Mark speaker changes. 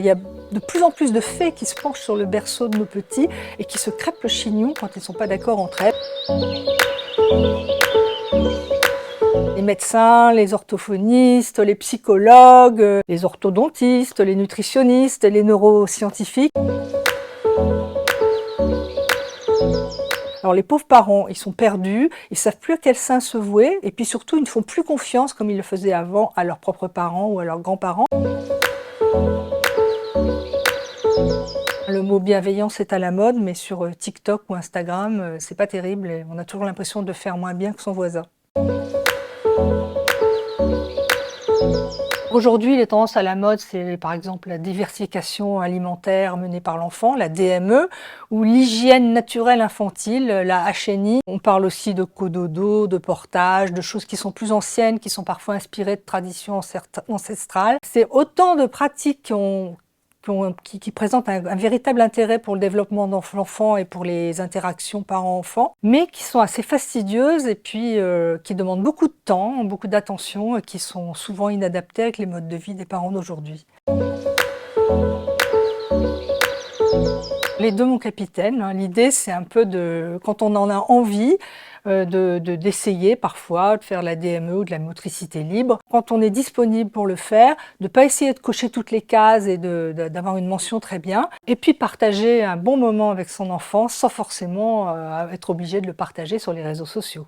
Speaker 1: Il y a de plus en plus de fées qui se penchent sur le berceau de nos petits et qui se crêpent le chignon quand ils ne sont pas d'accord entre elles. Les médecins, les orthophonistes, les psychologues, les orthodontistes, les nutritionnistes, les neuroscientifiques. Alors les pauvres parents, ils sont perdus, ils ne savent plus à quel sein se vouer et puis surtout ils ne font plus confiance comme ils le faisaient avant à leurs propres parents ou à leurs grands-parents. Le mot bienveillance est à la mode, mais sur TikTok ou Instagram, c'est pas terrible et on a toujours l'impression de faire moins bien que son voisin. Aujourd'hui, les tendances à la mode, c'est par exemple la diversification alimentaire menée par l'enfant, la DME, ou l'hygiène naturelle infantile, la HNI. On parle aussi de cododo, de portage, de choses qui sont plus anciennes, qui sont parfois inspirées de traditions ancestrales. C'est autant de pratiques qui présentent un véritable intérêt pour le développement de l'enfant et pour les interactions parents-enfants, mais qui sont assez fastidieuses et puis qui demandent beaucoup de temps, beaucoup d'attention et qui sont souvent inadaptées avec les modes de vie des parents d'aujourd'hui. Les deux, mon capitaine, hein. L'idée, c'est un peu quand on en a envie, d'essayer parfois de faire de la DME ou de la motricité libre. Quand on est disponible pour le faire, de ne pas essayer de cocher toutes les cases et d'avoir une mention très bien. Et puis partager un bon moment avec son enfant sans forcément être obligé de le partager sur les réseaux sociaux.